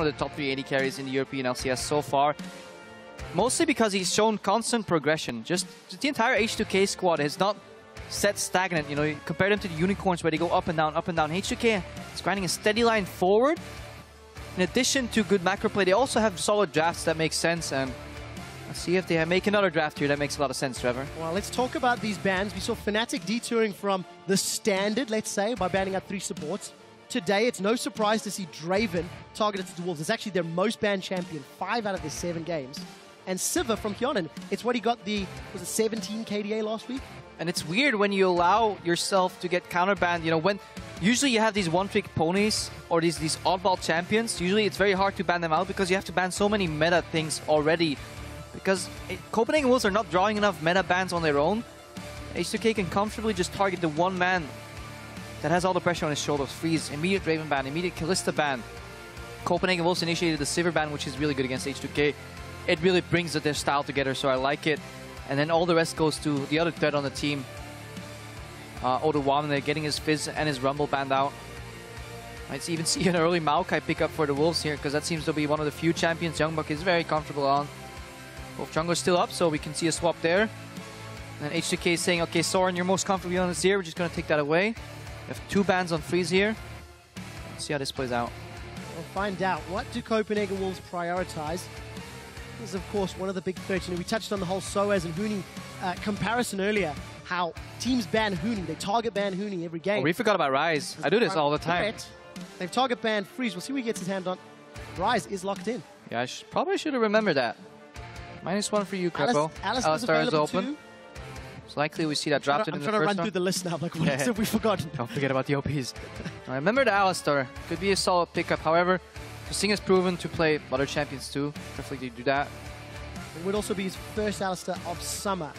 of the top 3 AD carries in the European LCS so far. Mostly because he's shown constant progression. Just the entire H2K squad has not set stagnant. You know, compare them to the Unicorns where they go up and down, up and down. H2K is grinding a steady line forward. In addition to good macro play, they also have solid drafts that make sense. And let's see if they make another draft here that makes a lot of sense, Trevor. Well, let's talk about these bans. We saw Fnatic detouring from the standard, let's say, by banning out 3 supports. Today, it's no surprise to see Draven targeted to the Wolves. It's actually their most banned champion, 5 out of their 7 games. And Siva from Hyonin, it's what he got was it 17 KDA last week? And it's weird when you allow yourself to get counterbanned. You know, when usually you have these one-trick ponies or these oddball champions, usually it's very hard to ban them out because you have to ban so many meta things already. Because Copenhagen Wolves are not drawing enough meta bans on their own. H2K can comfortably just target the one man that has all the pressure on his shoulders. Freeze, immediate Draven ban, immediate Kalista ban. Copenhagen Wolves initiated the Sivir ban, which is really good against H2K. It really brings their style together, so I like it. And then all the rest goes to the other threat on the team. H2K getting his Fizz and his Rumble banned out. Might even see an early Maokai pickup for the Wolves here, because that seems to be one of the few champions Youngbuck is very comfortable on. Both jungler's still up, so we can see a swap there. And H2K is saying, okay, Soren, you're most comfortable on this here. We're just going to take that away. We have 2 bans on Freeze here. Let's see how this plays out. We'll find out. What do Copenhagen Wolves prioritize? This is, of course, one of the big threats. You know, we touched on the whole Soaz and Huni comparison earlier. How teams ban Huni. They target ban Huni every game. Oh, we forgot about Ryze. I do this all the time. They've target banned Freeze. We'll see what he gets his hand on. Ryze is locked in. Yeah, I probably should have remembered that. -1 for you, Krepo. Alistar is open. Too. It's likely we see that dropped in the first one. I'm trying to run through the list now. Like, what else have we forgotten? Don't forget about the OPs. Remember the Alistar. Could be a solid pickup. However, Sing has proven to play other champions too. Definitely do that. It would also be his first Alistar of summer.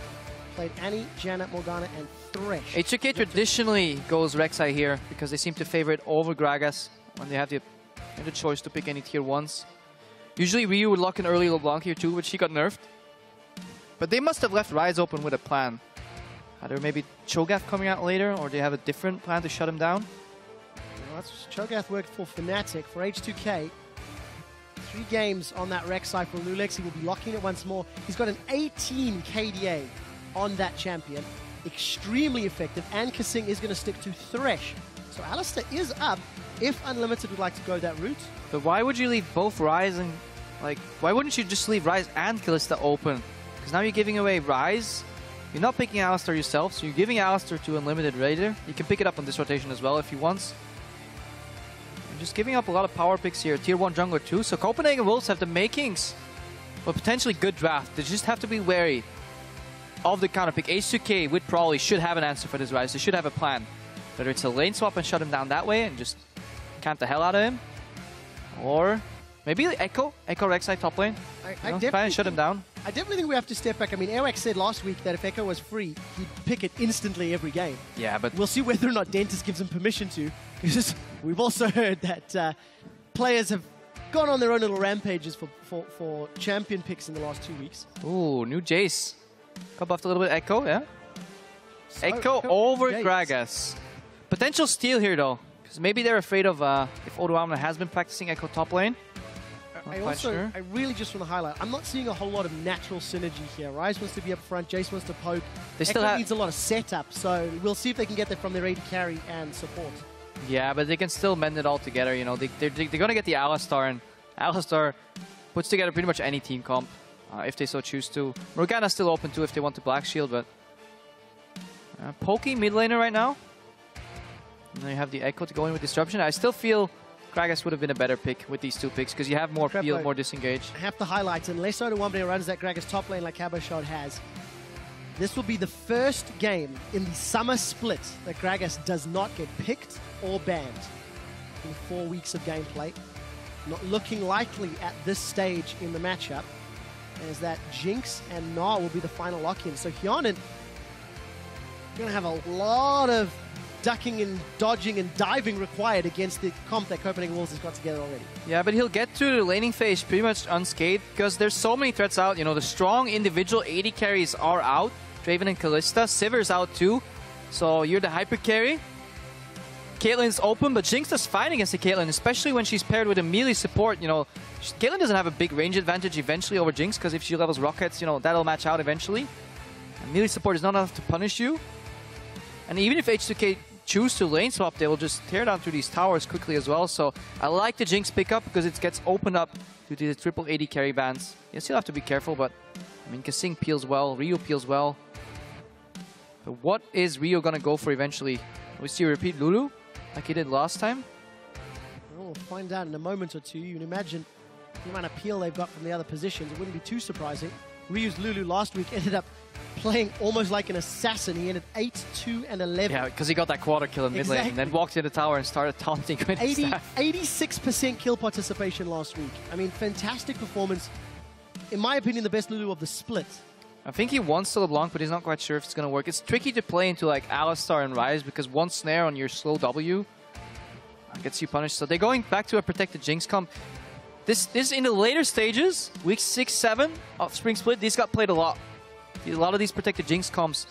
Played Annie, Janet, Morgana, and Thresh. H2K traditionally goes Rek'Sai here because they seem to favor it over Gragas when they have the choice to pick any tier 1s. Usually Ryu would lock in early LeBlanc here too, but she got nerfed. But they must have left Ryze open with a plan. Either maybe Cho'Gath coming out later, or they have a different plan to shut him down. Well, that's Cho'Gath worked for Fnatic. For H2K, 3 games on that Rek'Sai for Lulex. He will be locking it once more. He's got an 18 KDA on that champion. Extremely effective, and Kasing is going to stick to Thresh. So Alistar is up if Unlimited would like to go that route. But why would you leave both Ryze and, like, why wouldn't you just leave Ryze and Kalista open? Because now you're giving away Ryze. You're not picking Alistar yourself, so you're giving Alistar to Unlimited Raider. You can pick it up on this rotation as well if he wants. You're just giving up a lot of power picks here. Tier 1 jungler too. So Copenhagen Wolves have the makings for a potentially good draft. They just have to be wary of the counter pick. H2K with Probably should have an answer for this Ryze. They should have a plan. Whether it's a lane swap and shut him down that way and just camp the hell out of him. Or maybe Echo Rek'Sai top lane. Try and shut him down. I definitely think we have to step back. I mean, Airwax said last week that if Echo was free, he'd pick it instantly every game. Yeah, but we'll see whether or not Dentist gives him permission to. Because we've also heard that players have gone on their own little rampages for champion picks in the last 2 weeks. Ooh, new Jace. Got buffed a little bit. Echo, yeah. So, Echo over Jace. Gragas. Potential steal here though, because maybe they're afraid of if H2K has been practicing Echo top lane. I really just want to highlight, I'm not seeing a whole lot of natural synergy here. Ryze wants to be up front, Jace wants to poke. They still Echo needs a lot of setup, so we'll see if they can get that from their AD carry and support. Yeah, but they can still mend it all together. You know, they're going to get the Alistar, and Alistar puts together pretty much any team comp if they so choose to. Morgana's still open too if they want the Black Shield, but poking mid laner right now. And then you have the Echo to go in with Disruption. I still feel Gragas would have been a better pick with these 2 picks because you have more peel, more disengage. I have to highlight, unless H2K runs that Gragas top lane like Caboshot has, this will be the first game in the summer split that Gragas does not get picked or banned in 4 weeks of gameplay. Not looking likely at this stage in the matchup, as that Jinx and Gnar will be the final lock-in. So Hyonin going to have a lot of ducking and dodging and diving required against the comp that Copenhagen Wolves has got together already. Yeah, but he'll get to the laning phase pretty much unscathed because there's so many threats out. You know, the strong individual AD carries are out. Draven and Kalista. Sivir's out too. So you're the hyper carry. Caitlyn's open, but Jinx does fine against the Caitlyn, especially when she's paired with a melee support. You know, Caitlyn doesn't have a big range advantage eventually over Jinx, because if she levels rockets, you know, that'll match out eventually. And melee support is not enough to punish you. And even if H2K choose to lane swap, they will just tear down through these towers quickly as well. So I like the Jinx pickup because it gets opened up due to the triple AD carry bans. You still have to be careful, but I mean, Kasing peels well, Ryu peels well. But what is Ryu gonna go for eventually? We see a repeat Lulu, like he did last time. Well, we'll find out in a moment or two. You can imagine the amount of peel they've got from the other positions. It wouldn't be too surprising. Ryu's Lulu last week ended up playing almost like an assassin. He ended 8, 2, and 11. Yeah, because he got that quarter kill in mid lane and then walked in the tower and started taunting with his staff. 86% kill participation last week. I mean, fantastic performance. In my opinion, the best Lulu of the split. I think he wants to LeBlanc, but he's not quite sure if it's going to work. It's tricky to play into like Alistar and Ryze because one snare on your slow W gets you punished. So they're going back to a protected Jinx comp. This in the later stages, week 6, 7 of Spring Split, these got played a lot. A lot of these protected Jinx comps.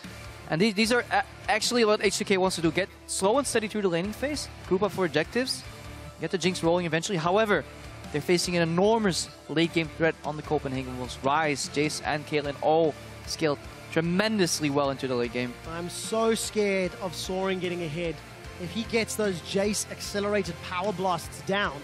And these are actually what H2K wants to do. Get slow and steady through the laning phase, group up for objectives, get the Jinx rolling eventually. However, they're facing an enormous late game threat on the Copenhagen Wolves. Ryze, Jace, and Caitlyn all scaled tremendously well into the late game. I'm so scared of Soaring getting ahead. If he gets those Jace accelerated power blasts down,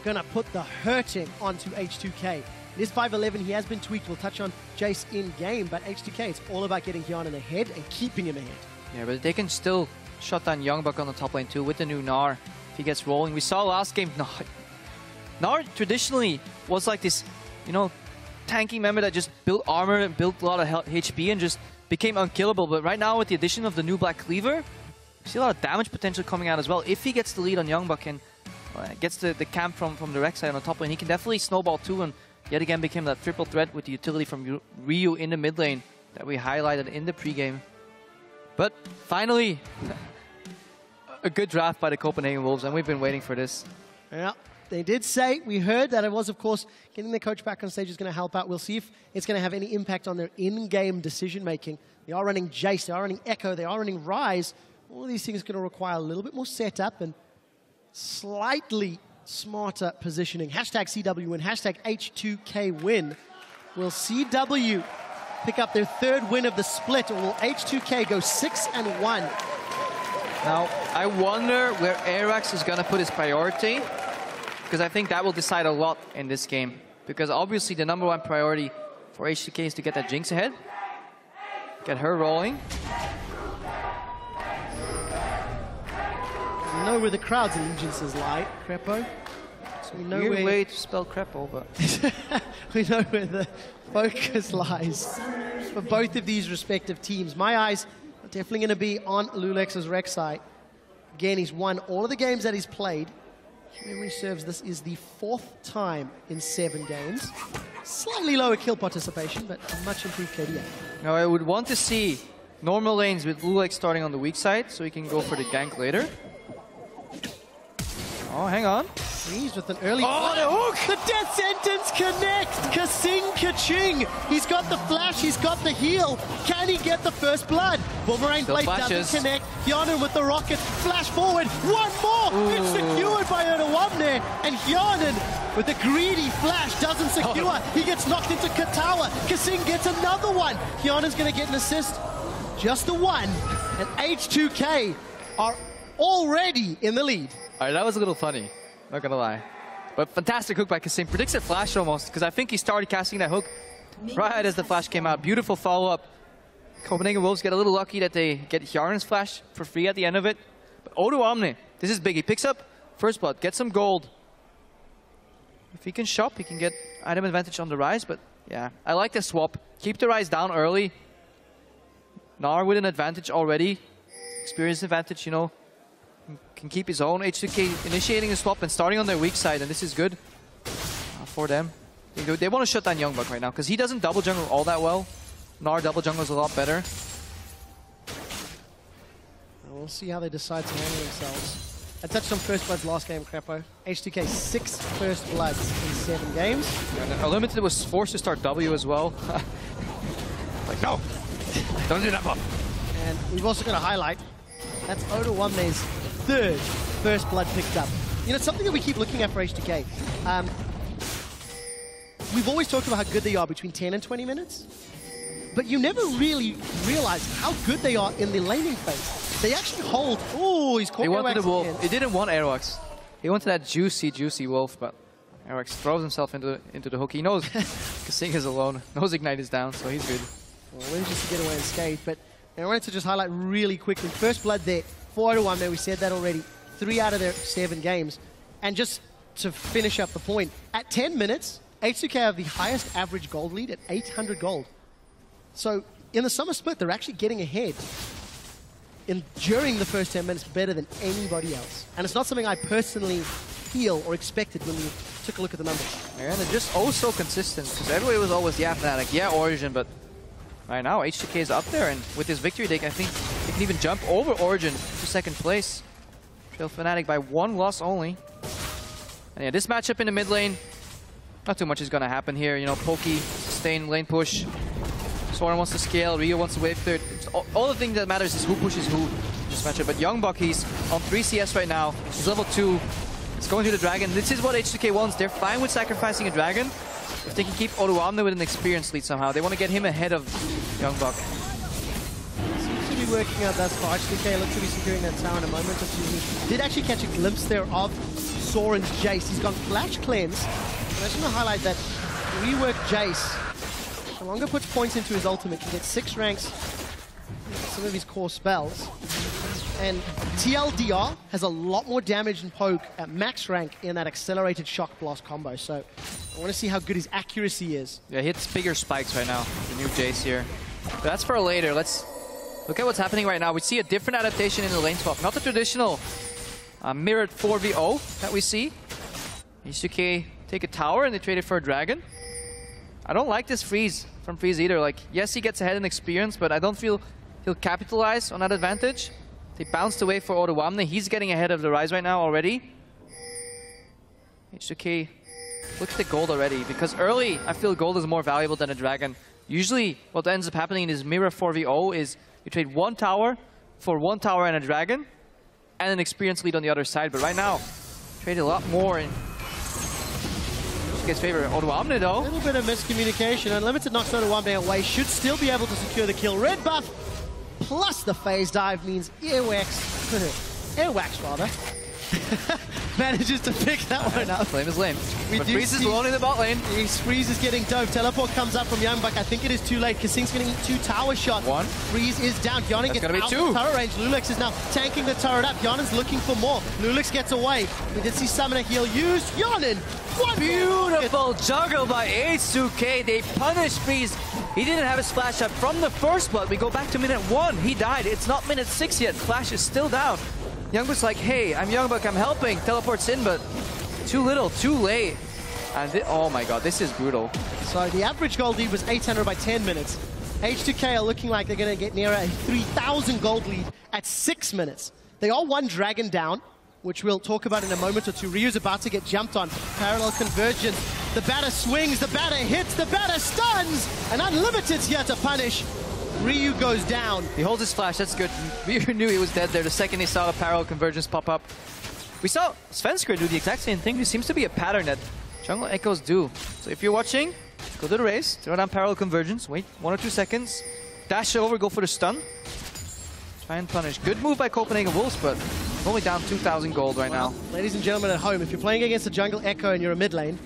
gonna put the hurting onto H2K. It is 5-11, he has been tweaked. We'll touch on Jace in game, but H2K, it's all about getting Hyanon ahead and keeping him ahead. Yeah, but they can still shut down Youngbuck on the top lane too with the new Gnar if he gets rolling. We saw last game, Gnar traditionally was like this, you know, tanking member that just built armor and built a lot of HP and just became unkillable. But right now with the addition of the new Black Cleaver, we see a lot of damage potential coming out as well. If he gets the lead on Youngbuck and gets the camp from the Rek'Sai on the top lane, he can definitely snowball too and yet again became that triple threat with the utility from Ryu in the mid lane that we highlighted in the pregame. But finally, a good draft by the Copenhagen Wolves, and we've been waiting for this. Yeah, they did say, we heard that it was, of course, getting the coach back on stage is going to help out. We'll see if it's going to have any impact on their in-game decision-making. They are running Jace, they are running Echo, they are running Ryze. All of these things are going to require a little bit more setup and slightly smarter positioning. Hashtag CW win, hashtag H2K win. Will CW pick up their third win of the split, or will H2K go 6-1? Now, I wonder where Arax is going to put his priority, because I think that will decide a lot in this game. Because obviously the #1 priority for H2K is to get that Jinx ahead, get her rolling. We know where the crowd's allegiances lie, Crepo. So we know Weird way to spell Crepo, but we know where the focus lies for both of these respective teams. My eyes are definitely going to be on Lulex's Rek'Sai. Again, he's won all of the games that he's played. If memory serves, this is the 4th time in 7 games. Slightly lower kill participation, but a much improved KDA. Now I would want to see normal lanes with Lulex starting on the weak side, so he can go for the gank later. Oh, hang on. Freeze with an early... Oh, the hook! The death sentence connects! Kasing Kaching! He's got the flash, he's got the heal. Can he get the first blood? Boomerang Blade doesn't connect. Hyanon with the rocket. Flash forward. One more! Ooh. It's secured by Erdoğan. And Hyanon with the greedy flash doesn't secure. Oh. He gets knocked into Katawa. Kasing gets another one. Hyanon's going to get an assist. Just the one. And H2K are already in the lead. All right, that was a little funny, not gonna lie. But fantastic hook by Kasing. Predicts a flash almost, because I think he started casting that hook right as the flash came out. Beautiful follow-up. Copenhagen Wolves get a little lucky that they get Hjarn's flash for free at the end of it. But Odo Omni, this is big. He picks up first blood, gets some gold. If he can shop, he can get item advantage on the Ryze, but yeah, I like the swap. Keep the Ryze down early. Gnar with an advantage already. Experience advantage, you know. Can keep his own. H2K initiating a swap and starting on their weak side, and this is good for them. They want to shut down Youngbuck right now, because he doesn't double jungle all that well. Gnar double jungle is a lot better. We'll see how they decide to handle themselves. I touched on first bloods last game, Crepo. H2K 6 first bloods in 7 games. Yeah, Unlimited was forced to start W as well. Like, no! Don't do that, Bob! And we've also got a highlight. That's Odo Wamne's third first blood picked up. You know, something that we keep looking at for H2K. We've always talked about how good they are between 10 and 20 minutes, but you never really realize how good they are in the laning phase. They actually hold. Oh, he's caught. He wanted the wolf. He didn't want Airwax. He wanted that juicy wolf, but Airwax throws himself into the hook. He knows Kasing is alone. Knows Ignite is down, so he's good. Well, manages to get away unscathed, but I wanted to just highlight really quickly. First blood there, 4-1 there. We said that already. 3 out of their 7 games. And just to finish up the point, at 10 minutes, H2K have the highest average gold lead at 800 gold. So in the summer split, they're actually getting ahead during the first 10 minutes better than anybody else. And it's not something I personally feel or expected when we took a look at the numbers. Yeah, they're just oh so consistent, because everybody was always, yeah, Fnatic, yeah, Origin, but right now H2K is up there, and with this victory, I think they can even jump over Origin to second place. Trail Fnatic by 1 loss only. And yeah, this matchup in the mid lane, not too much is going to happen here. You know, Pokey, sustain, lane push. Soren wants to scale, Rio wants to wave third. All the thing that matters is who pushes who in this matchup. But Youngbuck, he's on 3 CS right now. He's level 2. He's going to the Dragon. This is what H2K wants. They're fine with sacrificing a Dragon if they can keep Oruamne with an experience lead somehow. They want to get him ahead of Youngbuck. Seems to be working out thus far. H2K looks to be securing that tower in a moment or two. He did actually catch a glimpse there of Soren's Jace. He's gone Flash Cleanse. And I just want to highlight that rework Jace. The longer puts points into his ultimate, can get 6 ranks, some of his core spells. And TLDR has a lot more damage and poke at max rank in that accelerated shock blast combo. So I want to see how good his accuracy is. Yeah, he hits bigger spikes right now, the new Jace here. But that's for later. Let's look at what's happening right now. We see a different adaptation in the lane swap. Not the traditional mirrored 4v0 that we see. H2K take a tower and they trade it for a dragon. I don't like this freeze from Freeze either. Like, yes, he gets ahead in experience, but I don't feel he'll capitalize on that advantage. They bounced away for Oruamne. He's getting ahead of the Rise right now already. H2K, look at the gold already, because early I feel gold is more valuable than a dragon. Usually what ends up happening in his mirror 4v0 is you trade 1 tower for 1 tower and a dragon and an experience lead on the other side. But right now, trade a lot more in H2K's favor. Oruamne though. A little bit of miscommunication. Unlimited knocks Oruamne away. Should still be able to secure the kill. Red buff plus the phase dive means Airwax rather. Manages to pick that one up. Flame is lame. But Freeze is alone in the bot lane. Freeze is getting dope. Teleport comes up from Youngbuck. I think it is too late. Kasing's going to eat 2 tower shots. 1. Freeze is down. Yawnin gets out of turret range. Lulix is now tanking the turret up. Yawnin's looking for more. Lulix gets away. We did see Summoner Heal used. Yawnin! Beautiful juggle by H2K. They punish Freeze. He didn't have his flash up from the first blood. We go back to minute 1. He died. It's not minute 6 yet. Flash is still down. Youngbuck's like, hey, I'm Youngbuck, I'm helping. Teleports in, but too little, too late. And oh my god, this is brutal. So the average gold lead was 800 by 10 minutes. H2K are looking like they're going to get near a 3,000 gold lead at 6 minutes. They are 1 dragon down, which we'll talk about in a moment or two. Ryu's about to get jumped on. Parallel convergence. The batter swings, the batter hits, the batter stuns, and Unlimited's here to punish. Ryu goes down. He holds his flash, that's good. Ryu knew he was dead there the second he saw the parallel convergence pop up. We saw Svenskr do the exact same thing. There seems to be a pattern that jungle echoes do. So if you're watching, go to the race, throw down parallel convergence, wait 1 or 2 seconds, dash over, go for the stun. Try and punish. Good move by Copenhagen Wolves, but only down 2,000 gold right now. Ladies and gentlemen at home, if you're playing against a jungle echo and you're a mid lane,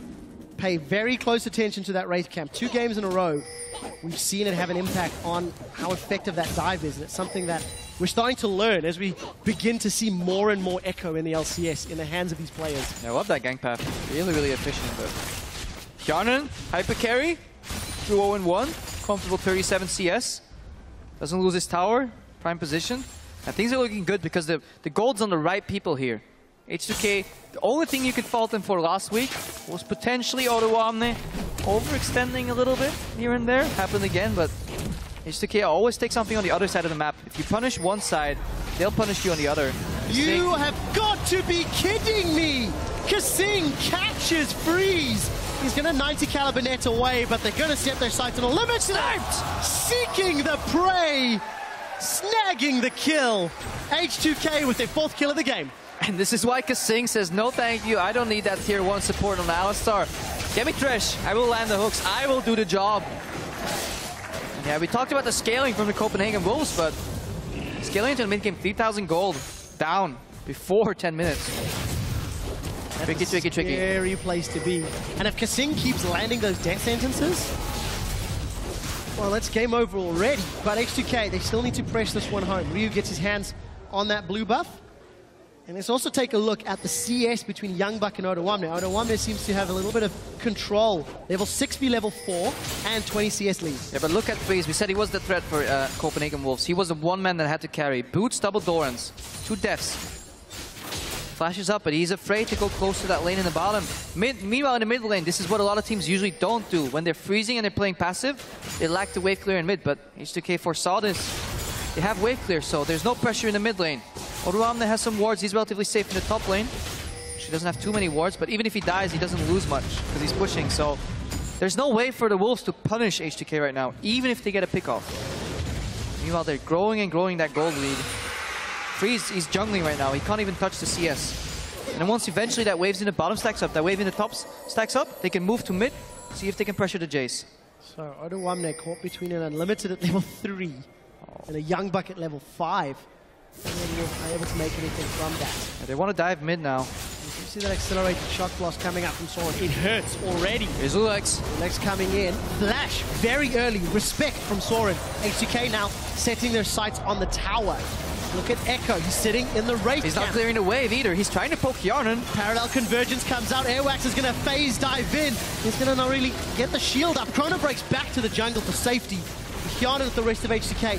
pay very close attention to that Wraith camp. 2 games in a row, we've seen it have an impact on how effective that dive is. And it's something that we're starting to learn as we begin to see more and more echo in the LCS in the hands of these players. Yeah, I love that gank path. Really, really efficient. But Kjarnan, hyper carry, 2-0-1, comfortable 37 CS. Doesn't lose his tower, prime position. And things are looking good because the gold's on the right people here. H2K, the only thing you could fault them for last week was potentially Oruamne overextending a little bit here and there. Happened again, but H2K always take something on the other side of the map. If you punish one side, they'll punish you on the other. You have got to be kidding me! Kasing catches Freeze! He's going to 90 caliber net away, but they're going to set their sights on a limit. Sniped! Seeking the prey! Snagging the kill! H2K with their 4th kill of the game. And this is why Kasing says, no thank you, I don't need that tier 1 support on Alistar. Get me Thresh, I will land the hooks, I will do the job. Yeah, we talked about the scaling from the Copenhagen Wolves, but scaling into the mid-game, 3,000 gold down before 10 minutes. Tricky. Scary place to be. And if Kasing keeps landing those death sentences, well, that's game over already. But H2K, they still need to press this one home. Ryu gets his hands on that blue buff. And let's also take a look at the CS between Youngbuck and Odawamne. Odawamne seems to have a little bit of control. Level 6 v level 4 and 20 CS lead. Yeah, but look at Freeze. We said he was the threat for Copenhagen Wolves. He was the one man that had to carry. Boots, double Dorans, 2 deaths. Flashes up, but he's afraid to go close to that lane in the bottom. Meanwhile, in the mid lane, this is what a lot of teams usually don't do. When they're freezing and they're playing passive, they lack the wave clear in mid, but H2K foresaw this. They have wave clear, so there's no pressure in the mid lane. Odawamne has some wards, he's relatively safe in the top lane. She doesn't have too many wards, but even if he dies, he doesn't lose much, because he's pushing, so there's no way for the Wolves to punish H2K right now, even if they get a pick off. Meanwhile, they're growing and growing that gold lead. Freeze, he's jungling right now, he can't even touch the CS. And then once eventually that waves in the bottom stacks up, that wave in the top stacks up, they can move to mid, see if they can pressure the Jace. So Odawamne caught between an Unlimited at level 3 and a Youngbuck at level 5. And then you're able to make anything from that. Yeah, they want to dive mid now. You see that accelerated shock blast coming up from Soren. It hurts already. Here's Ulex. Ulex coming in. Flash very early. Respect from Soren. H2K now setting their sights on the tower. Look at Echo. He's sitting in the Wraith He's camp. not clearing the wave either. He's trying to poke Yarnan. Parallel convergence comes out. Airwax is going to phase dive in. He's going to not really get the shield up. Chrono breaks back to the jungle for safety. Yarnan with the rest of H2K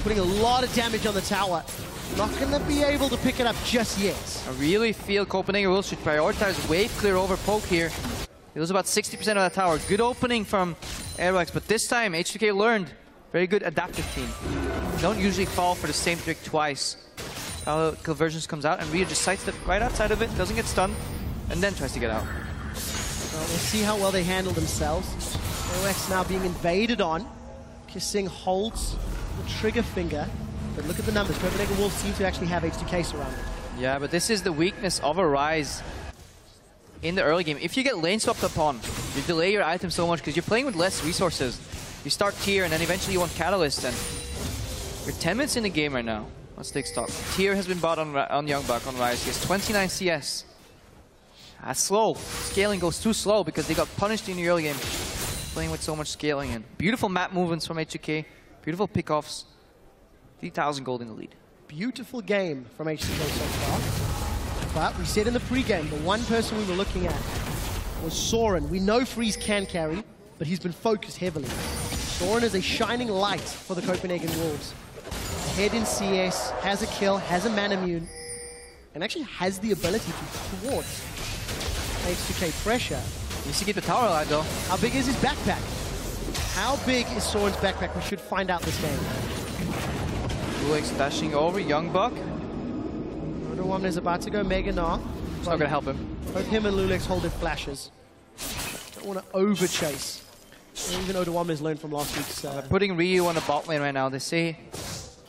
putting a lot of damage on the tower. Not going to be able to pick it up just yet. I really feel Copenhagen Wolves should prioritize wave clear over poke here. It was about 60% of that tower. Good opening from Airwax, but this time H2K learned. Very good adaptive team. Don't usually fall for the same trick twice. Conversions comes out and Ryu just sidesteps right outside of it, doesn't get stunned, and then tries to get out. Well, we'll see how well they handle themselves. Airwax now being invaded on. Kasing holds the trigger finger. But look at the numbers. Copenhagen Wolves seem to actually have H2K surrounded. Yeah, but this is the weakness of a Ryze in the early game. If you get lane swapped upon, you delay your item so much because you're playing with less resources. You start tier and then eventually you want Catalyst, and you're 10 minutes in the game right now. Let's take stock. Tier has been bought on Youngbuck on Ryze. He has 29 CS. That's slow. Scaling goes too slow because they got punished in the early game. Playing with so much scaling and beautiful map movements from H2K. Beautiful pickoffs. 3,000 gold in the lead. Beautiful game from H2K so far. But we said in the pre-game, the one person we were looking at was Soren. We know Freeze can carry, but he's been focused heavily. Soren is a shining light for the Copenhagen Wolves. Ahead in CS, has a kill, has a Manamune, and actually has the ability to thwart H2K pressure. Needs to keep the tower alive though. How big is his backpack? How big is Soren's backpack? We should find out this game. Ulex dashing over, Youngbuck. Odawamne is about to go Mega Gnar. It's not going to help him. Both him and Lulex hold their flashes. Don't want to over-chase. Even Odawamne has learned from last week's... They're putting Ryu on the bot lane right now. They say,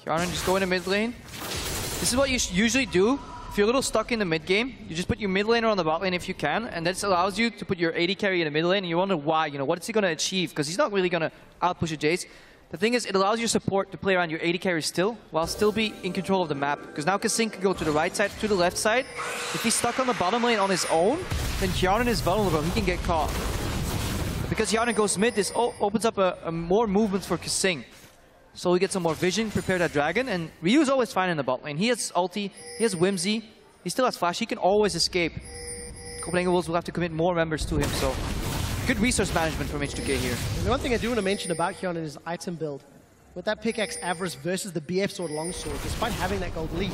Yarnan, just go in the mid lane. This is what you usually do. If you're a little stuck in the mid game, you just put your mid laner on the bot lane if you can, and this allows you to put your AD carry in the mid lane, and you wonder why, you know, what is he going to achieve? Because he's not really going to outpush a Jace. The thing is, it allows your support to play around your AD carry still, while still be in control of the map. Because now Kasing can go to the right side, to the left side. If he's stuck on the bottom lane on his own, then Yarnan is vulnerable, he can get caught. But because Yarnan goes mid, this opens up a more movements for Kasing. So he gets some more vision, prepare that dragon, and Ryu's always fine in the bot lane. He has ulti, he has Whimsy, he still has flash, he can always escape. Copenhagen Wolves will have to commit more members to him, so good resource management from H2K here. And the one thing I do want to mention about Yarnan is his item build. With that pickaxe Avarice versus the BF sword longsword, despite having that gold lead,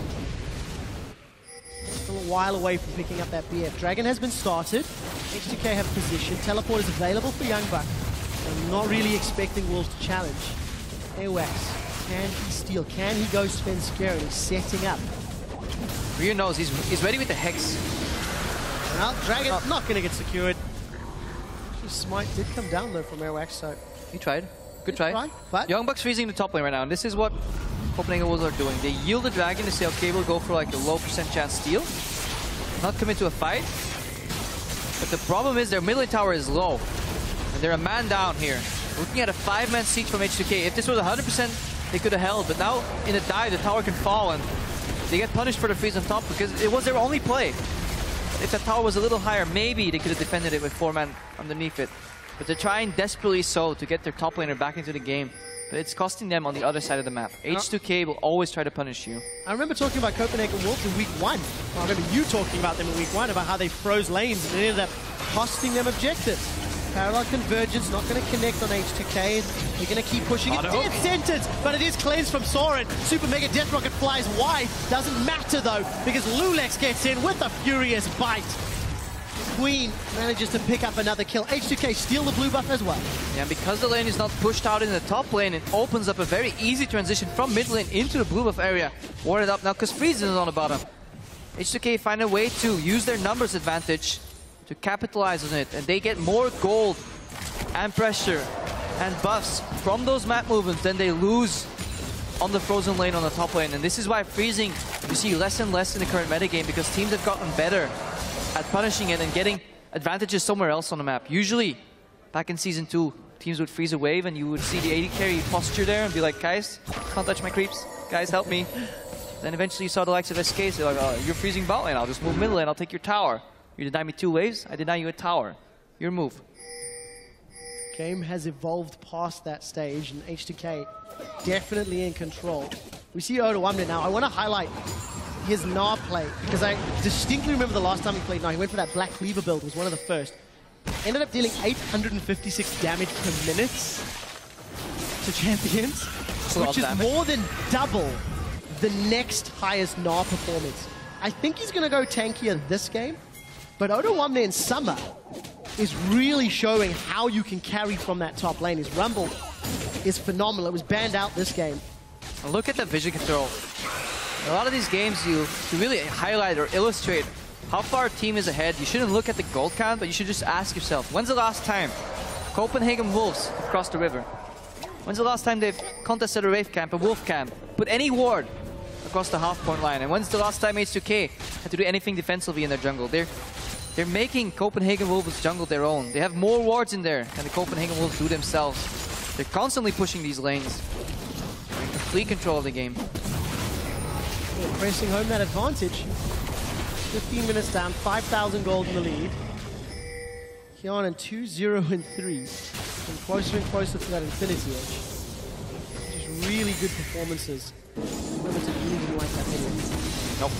still a while away from picking up that BF. Dragon has been started, H2K have position, teleport is available for Youngbuck. I'm not really expecting Wolves to challenge. Airwax, can he steal? Can he go spend scare? He's setting up. Ryu knows, he's ready with the Hex. Well, Dragon not going to get secured. Smite did come down though from Airwax, so... He tried. Good try. But Youngbuck's freezing the top lane right now, and this is what Copenhagen Wolves are doing. They yield the dragon to say, okay, we'll go for like a low percent chance steal. Not commit to a fight. But the problem is their mid lane tower is low. And they're a man down here. Looking at a 5-man siege from H2K. If this was 100%, they could have held. But now, in a dive, the tower can fall and they get punished for the freeze on top because it was their only play. If that tower was a little higher, maybe they could have defended it with 4-man underneath it. But they're trying desperately so to get their top laner back into the game. But it's costing them on the other side of the map. H2K will always try to punish you. I remember talking about Copenhagen Wolves in week 1. Well, I remember you talking about them in week 1, about how they froze lanes and it ended up costing them objectives. Parallel Convergence not going to connect on H2K. They're going to keep pushing it. Dead sentence, but it is cleansed from Soren. Super Mega Death Rocket flies wide. Doesn't matter though, because Lulex gets in with a furious bite. Queen manages to pick up another kill. H2K steal the blue buff as well. Yeah, because the lane is not pushed out in the top lane, it opens up a very easy transition from mid lane into the blue buff area. Warded up now because Freeze is on the bottom. H2K find a way to use their numbers advantage to capitalize on it, and they get more gold and pressure and buffs from those map movements than they lose on the frozen lane on the top lane. And this is why freezing you see less and less in the current metagame, because teams have gotten better at punishing it and getting advantages somewhere else on the map. Usually, back in Season 2, teams would freeze a wave and you would see the AD carry posture there and be like, guys, can't touch my creeps. Guys, help me. Then eventually you saw the likes of SK say, like, oh, you're freezing bot lane, I'll just move mid lane, I'll take your tower. You deny me 2 waves, I deny you a tower. Your move. Game has evolved past that stage, and H2K definitely in control. We see H2K now. I want to highlight his Gnar play, because I distinctly remember the last time he played Gnar. He went for that Black Cleaver build, was one of the first. Ended up dealing 856 damage per minute to champions, which is more than double the next highest Gnar performance. I think he's going to go tankier this game, but H2K in summer is really showing how you can carry from that top lane. His Rumble is phenomenal. It was banned out this game. Look at the vision control. In a lot of these games, to really highlight or illustrate how far a team is ahead, you shouldn't look at the gold count, but you should just ask yourself, when's the last time Copenhagen Wolves have crossed the river? When's the last time they've contested a Wraith camp, a Wolf camp, put any ward across the half-point line? And when's the last time H2K had to do anything defensively in their jungle? They're making Copenhagen Wolves' jungle their own. They have more wards in there than the Copenhagen Wolves do themselves. They're constantly pushing these lanes. They're in complete control of the game. Well, pressing home that advantage. 15 minutes down, 5,000 gold in the lead. Kian 2-0-3. And closer and closer to that Infinity Edge. Just really good performances. Limited really didn't like that anyway. Nope.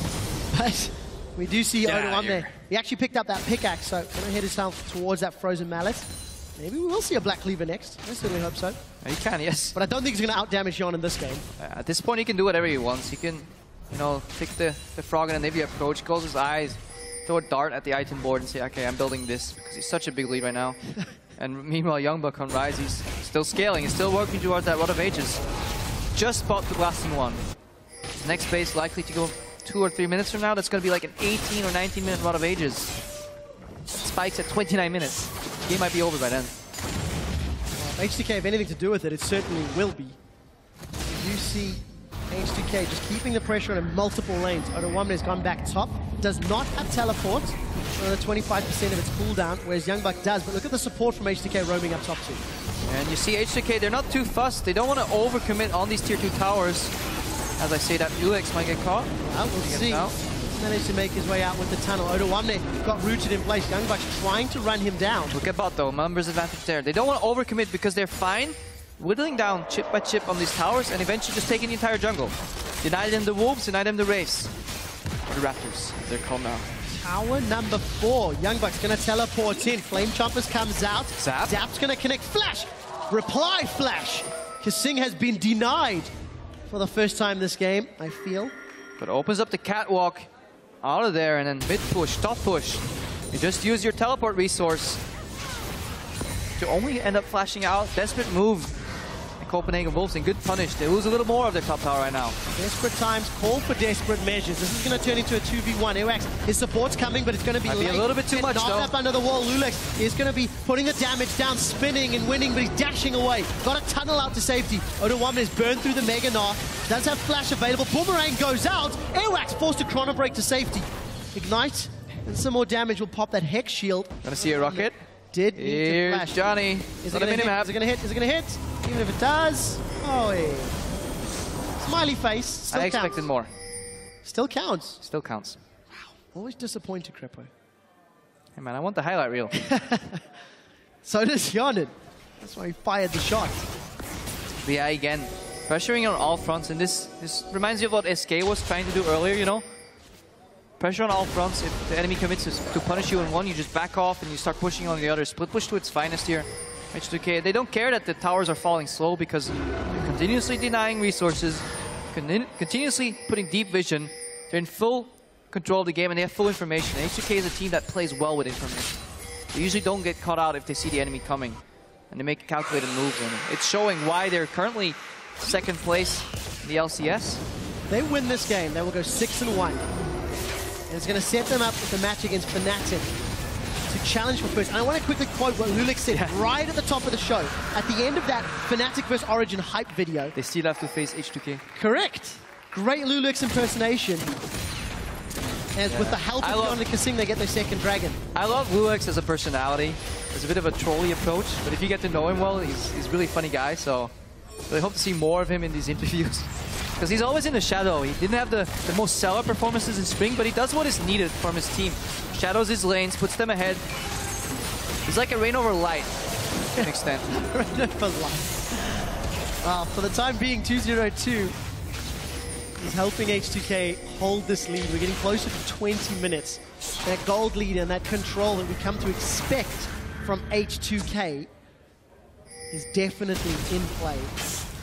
But we do see H2K there. He actually picked up that pickaxe, so gonna head himself towards that frozen mallet. Maybe we will see a Black Cleaver next. I certainly hope so. He can, yes. But I don't think he's gonna outdamage Jan in this game. At this point, he can do whatever he wants. He can, take the frog and maybe approach, close his eyes, throw a dart at the item board and say, okay, I'm building this, because he's such a big lead right now. And meanwhile, Youngbuck on Rise, he's still scaling. He's still working towards that Rod of Ages. Just bought the blasting one. His next phase likely to go 2 or 3 minutes from now. That's going to be like an 18 or 19 minute Rod of Ages. Spikes at 29 minutes. The game might be over by then. Well, if H2K have anything to do with it, it certainly will be. You see H2K just keeping the pressure on multiple lanes. H2K has gone back top. Does not have teleport. Another 25% of its cooldown, whereas Youngbuck does. But look at the support from H2K roaming up top too. And you see H2K, they're not too fussed. They don't want to overcommit on these tier 2 towers. As I say, that Lulex might get caught. Well, we'll see. He's managed to make his way out with the tunnel. H2K got rooted in place. Youngbuck's trying to run him down. Look at bot though, numbers advantage there. They don't want to overcommit because they're fine whittling down chip by chip on these towers and eventually just taking the entire jungle. Deny them the wolves, deny them the wraiths. Or the raptors, they're called now. Tower number 4. Youngbuck's gonna teleport in. Flame Chompers comes out. Zap. Zap's gonna connect. Flash! Reply flash! Kasing has been denied for the first time this game, I feel. But opens up the catwalk out of there and then mid push, top push. You just use your teleport resource to only end up flashing out. Desperate move. Copenhagen Wolves in good punish. They lose a little more of their top tower right now. Desperate times call for desperate measures. This is going to turn into a 2v1. Ewax, his support's coming, but it's going to be late. A little bit too much, though. Up under the wall. Lulex is going to be putting the damage down, spinning and winning, but he's dashing away. Got a tunnel out to safety. H2K is burned through the Mega Gnar. Does have flash available. Boomerang goes out. Ewax forced to chrono break to safety. Ignite, and some more damage will pop that Hex shield. Gonna see a rocket. Did need to flash. Johnny. Is it going to hit? Is it going to hit? Is it going to hit? Even if it does, oh yeah. Smiley face. Still I expected more. Still counts. Still counts. Wow. Always disappointed, Crepo. Hey man, I want the highlight reel. So does Yonin. That's why he fired the shot. But yeah, again, pressuring on all fronts, and this reminds you of what SK was trying to do earlier, you know? Pressure on all fronts. If the enemy commits to punish you in one, you just back off and you start pushing on the other. Split push to its finest here. H2K, they don't care that the towers are falling slow because they're continuously denying resources, continuously putting deep vision. They're in full control of the game and they have full information. H2K is a team that plays well with information. They usually don't get caught out if they see the enemy coming, and they make calculated moves. And it's showing why they're currently second place in the LCS. They win this game, they will go 6-1. And it's going to set them up with the match against Fnatic to challenge for first. And I want to quickly quote what Lulex said right at the top of the show. At the end of that Fnatic vs Origin hype video. They still have to face H2K. Correct. Great Lulex impersonation. As with the help of John Kasing, they get their second dragon. I love Lulex as a personality. There's a bit of a trolly approach, but if you get to know him well, he's a really funny guy. So I hope to see more of him in these interviews. Because he's always in the shadow. He didn't have the most stellar performances in spring, but he does what is needed from his team. Shadows his lanes, puts them ahead. He's like a rain over light, to an extent. Rain over light. For the time being, 2-0-2 is helping H2K hold this lead. We're getting closer to 20 minutes. That gold lead and that control that we come to expect from H2K is definitely in play.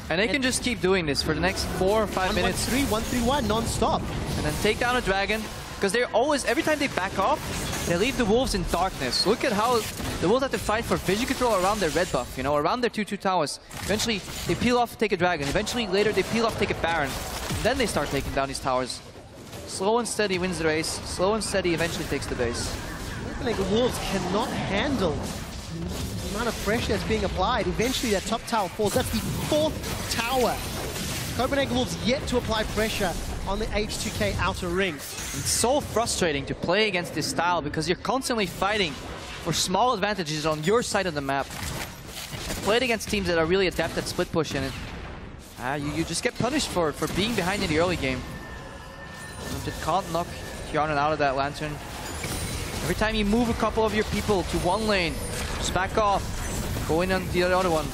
And they can just keep doing this for the next 4 or 5 minutes. 1-3-1 non-stop. And then take down a dragon. Because they're always, every time they back off, they leave the wolves in darkness. Look at how the wolves have to fight for vision control around their red buff, you know, around their 2-2 towers. Eventually, they peel off, take a dragon. Eventually, later, they peel off, take a baron. And then they start taking down these towers. Slow and steady wins the race. Slow and steady eventually takes the base. The wolves cannot handle the amount of pressure that's being applied. Eventually that top tower falls. That's the 4th tower. Copenhagen Wolves yet to apply pressure on the H2K outer ring. It's so frustrating to play against this style because you're constantly fighting for small advantages on your side of the map. And played against teams that are really adept at split push, and you just get punished for being behind in the early game. You can't knock Kjarnan out of that lantern. Every time you move a couple of your people to one lane, just back off, go in on the other one.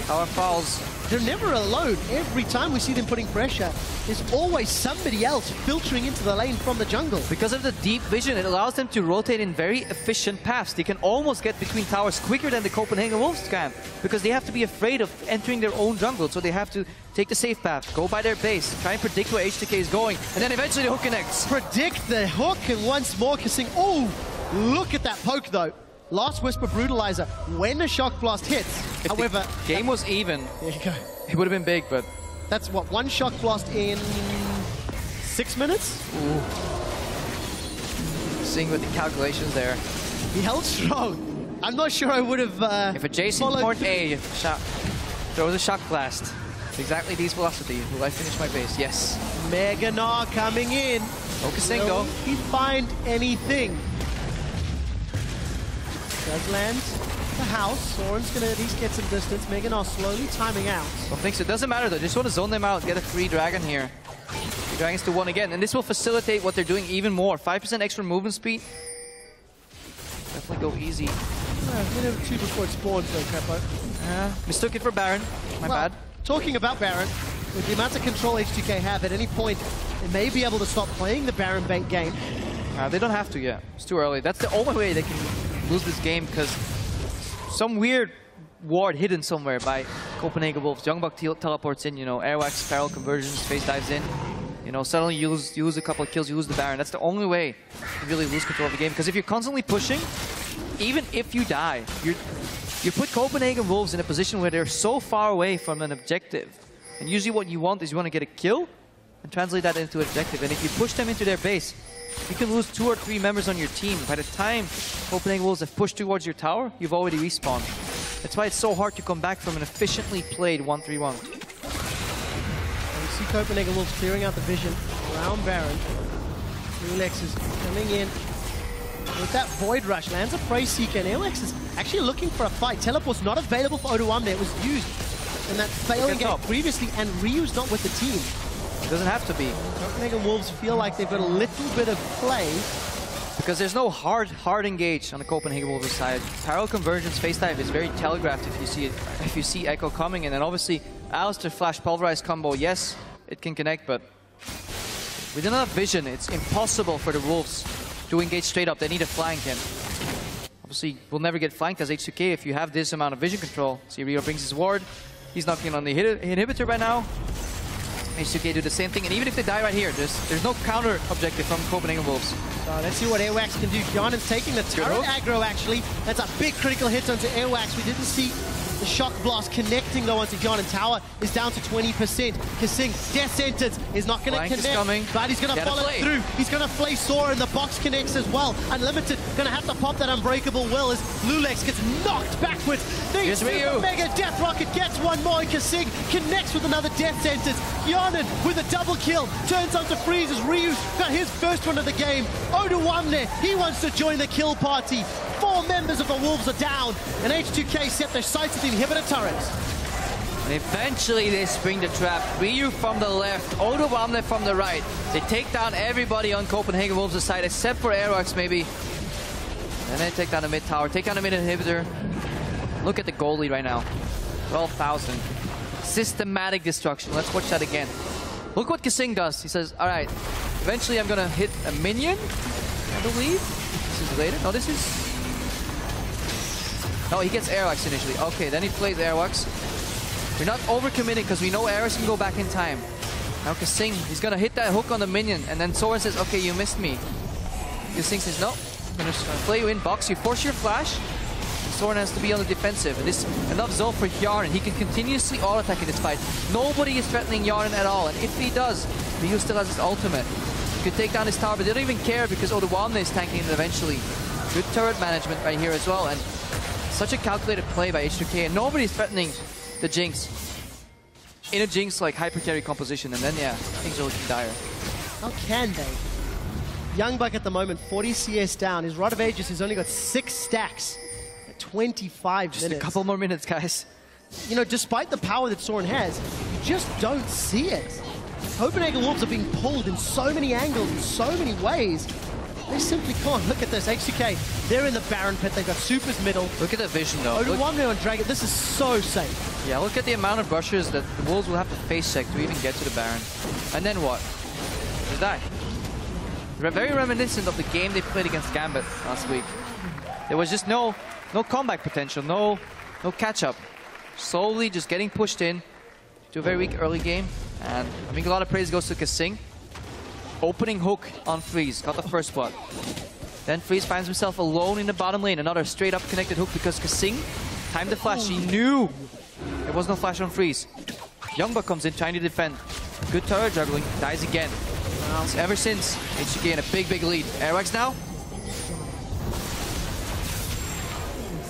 Tower falls. They're never alone. Every time we see them putting pressure, there's always somebody else filtering into the lane from the jungle. Because of the deep vision, it allows them to rotate in very efficient paths. They can almost get between towers quicker than the Copenhagen Wolves can, because they have to be afraid of entering their own jungle, so they have to take the safe path, go by their base, try and predict where H2K is going, and then eventually the hook connects. Predict the hook, and once more Kasing. Oh, look at that poke though. Last Whisper Brutalizer when the Shock Blast hits. If however, the game was even, there you go. It would have been big, but that's what, 1 Shock Blast in 6 minutes? Ooh. Seeing with the calculations there. He held strong. I'm not sure I would have if a Jason port A throws a Shock Blast, exactly D's velocity. Will I finish my base? Yes. Mega Gnar coming in. Focusing, go. He find anything. Does land the house. Soren's going to at least get some distance. Mega Gnar slowly timing out. Well, thanks. It doesn't matter though. Just want to zone them out, get a free dragon here. 3 dragons to 1 again. And this will facilitate what they're doing even more. 5% extra movement speed. Definitely go easy. Minute 2 before it spawns though, Crepo. Mistook it for Baron. My bad. Talking about Baron, with the amount of control H2K have, at any point, they may be able to stop playing the Baron bait game. They don't have to yet. It's too early. That's the only way they can lose this game, because some weird ward hidden somewhere by Copenhagen Wolves. Youngbuck teleports in, you know, Airwax, Feral Conversions, Face dives in. You know, suddenly you lose a couple of kills, you lose the Baron. That's the only way you really lose control of the game. Because if you're constantly pushing, even if you die, you put Copenhagen Wolves in a position where they're so far away from an objective. And usually what you want is you want to get a kill and translate that into an objective. And if you push them into their base, you can lose 2 or 3 members on your team. By the time Copenhagen Wolves have pushed towards your tower, you've already respawned. That's why it's so hard to come back from an efficiently played 1-3-1. You see Copenhagen Wolves clearing out the vision around Baron. Lulex is coming in with that Void Rush, lands a Prey Seeker, and Airwax is actually looking for a fight. Teleport's not available for O2 there. It was used in that failing game previously, and Ryu's not with the team. It doesn't have to be. Copenhagen Wolves feel like they've got a little bit of play. Because there's no hard engage on the Copenhagen Wolves side. Parallel convergence face dive is very telegraphed if you see it, if you see Echo coming, and then obviously Alistar Flash Pulverize combo, yes, it can connect, but with enough vision, it's impossible for the Wolves to engage straight up. They need a flank, and obviously we'll never get flanked as H2K if you have this amount of vision control. See, Rio brings his ward. He's knocking on the inhibitor right now. H2K do the same thing, and even if they die right here, there's no counter objective from Copenhagen Wolves. So let's see what Airwax can do. Gyanen's taking the turret aggro, actually. That's a big critical hit onto Airwax. We didn't see the shock blast connecting though onto Gyanen. Tower is down to 20%. Kasing, Death Sentence is not going to connect, but he's going to follow through. He's going to flay Sora, and the box connects as well. Unlimited going to have to pop that Unbreakable Will as Lulex gets knocked backwards. The Super Mega Death Rocket gets one more, and Kasing connects with another Death Sentence. Gyanen with a double kill turns onto Freeze as Ryu's got his first one of the game. O2 there, he wants to join the kill party. 4 members of the Wolves are down, and H2K set their sights at the inhibitor turrets. And eventually they spring the trap. Ryu from the left, O2 from the right. They take down everybody on Copenhagen Wolves' side except for Aerox maybe. And they take down the mid tower, take down the mid inhibitor. Look at the goal lead right now. 12,000. Systematic destruction. Let's watch that again. Look what Kasing does. He says, alright, eventually I'm gonna hit a minion, I believe. This is later. No, this is... No, he gets Airwax initially. Okay, then he plays Airwax. We're not overcommitting because we know Airwax can go back in time. Now Kasing, he's gonna hit that hook on the minion, and then Soren says, okay, you missed me. Kasing says, no, I'm gonna play you in, box you, force your flash. And Soren has to be on the defensive. And this is enough Zol for Yarn. He can continuously auto-attack in this fight. Nobody is threatening Yarn at all, and if he does, Ryu still has his ultimate. He could take down his tower, but they don't even care because O2 is tanking it eventually. Good turret management right here as well, and such a calculated play by H2K, and nobody's threatening the Jinx in a Jinx like hyper carry composition, and then yeah, things are looking dire. How can they? Youngbuck at the moment, 40 CS down. His Rod of Ages has only got 6 stacks at 25 Just minutes. a couple more minutes, guys. You know, despite the power that Soren has, you just don't see it. Copenhagen Wolves are being pulled in so many angles, in so many ways. They simply can't. Look at this, H2K. They're in the Baron pit. They've got Supers middle. Look at the vision, though. O2 on Dragon. This is so safe. Yeah, look at the amount of brushes that the Wolves will have to face check to even get to the Baron. And then what? Just die. They're very reminiscent of the game they played against Gambit last week. There was just no comeback potential, no catch-up. Slowly just getting pushed in to a very weak early game. And I think a lot of praise goes to Kasing. Opening hook on Freeze, got the first blood. Then Freeze finds himself alone in the bottom lane. Another straight up connected hook because Kasing timed the flash. He knew there was no flash on Freeze. Youngbuck comes in trying to defend. Good turret juggling, dies again. So ever since, H2K in a big lead. Airwax now.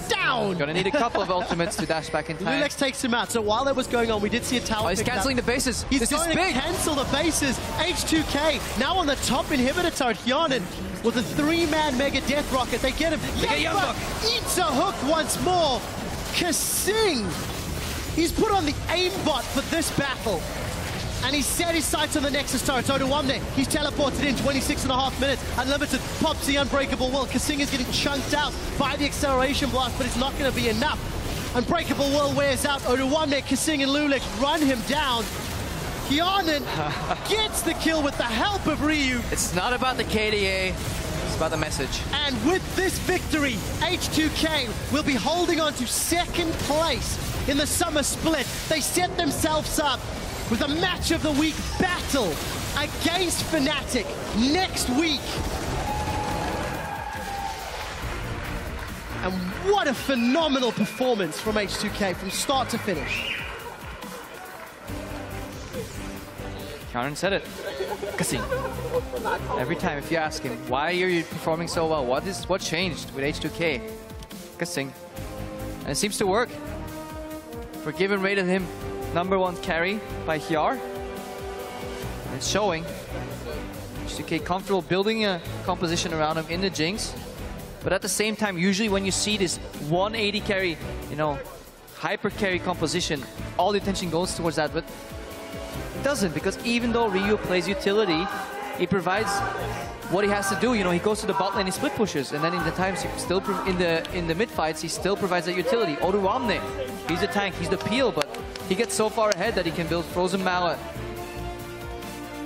Down! Gonna need a couple of ultimates to dash back in time. Lulex takes him out. So while that was going on, we did see a tower. Oh, he's cancelling the bases. He's this going is big. to cancel the bases. H2K now on the top inhibitor turret. Gyanen with a 3-man Mega Death Rocket. They get him. Youngbuck eats a hook once more. Kasing. He's put on the aimbot for this battle. And he set his sights on the Nexus turret. O2 there. He's teleported in 26.5 minutes. Unlimited pops the Unbreakable Will. Kasing is getting chunked out by the acceleration blast, but it's not going to be enough. Unbreakable Will wears out. O2 there. Kasing and Lulex run him down. Gyanen gets the kill with the help of Ryu. It's not about the KDA. It's about the message. And with this victory, H2K will be holding on to 2nd place in the summer split. They set themselves up with a match of the week battle against Fnatic next week. And what a phenomenal performance from H2K from start to finish. Karen said it. Casino. Every time, if you ask him, why are you performing so well? What changed with H2K? Casino. And it seems to work. Forgiven rated him #1 carry by Hyar. And it's showing. H2K comfortable building a composition around him in the Jinx. But at the same time, usually when you see this 180 carry, you know, hyper carry composition, all the attention goes towards that, but it doesn't, because even though Ryu plays utility, he provides what he has to do. You know, he goes to the bot lane, he split pushes, and then in the times he still in the mid fights, he still provides that utility. Oruamne, he's the tank, he's the peel, but he gets so far ahead that he can build Frozen Mallet,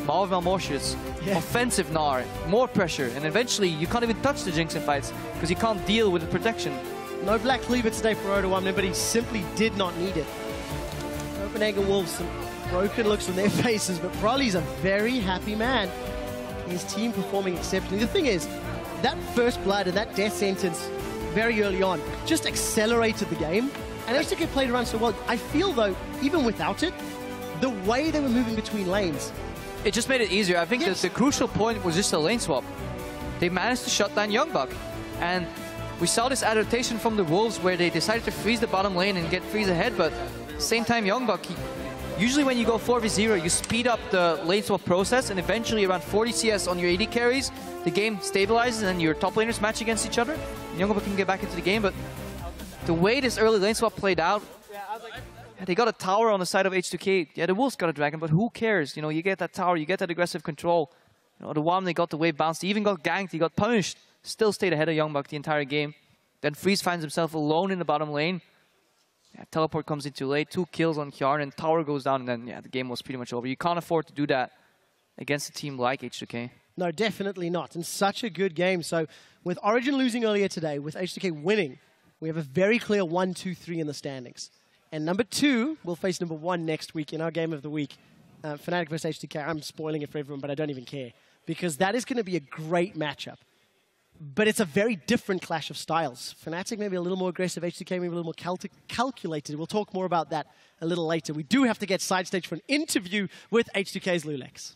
Maw of Malmortius, offensive Gnar, more pressure, and eventually you can't even touch the Jinx in fights because you can't deal with the protection. No Black Cleaver today for Oruamne, but he simply did not need it. Copenhagen Wolves, some broken looks on their faces, but Broly's a very happy man. His team performing exceptionally. The thing is, that first blood and that death sentence very early on just accelerated the game, and H2K played around so well. I feel though, even without it, the way they were moving between lanes, it just made it easier. I think that the crucial point was just a lane swap. They managed to shut down Youngbuck. And we saw this adaptation from the Wolves where they decided to freeze the bottom lane and get freeze ahead, but same time Youngbuck, usually when you go 4v0, you speed up the lane swap process, and eventually around 40 CS on your AD carries, the game stabilizes and your top laners match against each other. And Youngbuck can get back into the game, but the way this early lane swap played out, they got a tower on the side of H2K. Yeah, the Wolves got a dragon, but who cares? You know, you get that tower, you get that aggressive control. You know, the one they got the wave bounced, he even got ganked, he got punished. Still stayed ahead of Youngbuck the entire game. Then Freeze finds himself alone in the bottom lane. Yeah, teleport comes in too late, 2 kills on Kjarn, and tower goes down, and then yeah, the game was pretty much over. You can't afford to do that against a team like H2K. No, definitely not. And such a good game. So with Origin losing earlier today, with H2K winning, we have a very clear 1, 2, 3 in the standings. And #2 will face #1 next week in our game of the week. Fnatic versus H2K. I'm spoiling it for everyone, but I don't even care. Because that is going to be a great matchup. But it's a very different clash of styles. Fnatic maybe a little more aggressive, H2K maybe a little more calculated. We'll talk more about that a little later. We do have to get side stage for an interview with H2K's Lulex.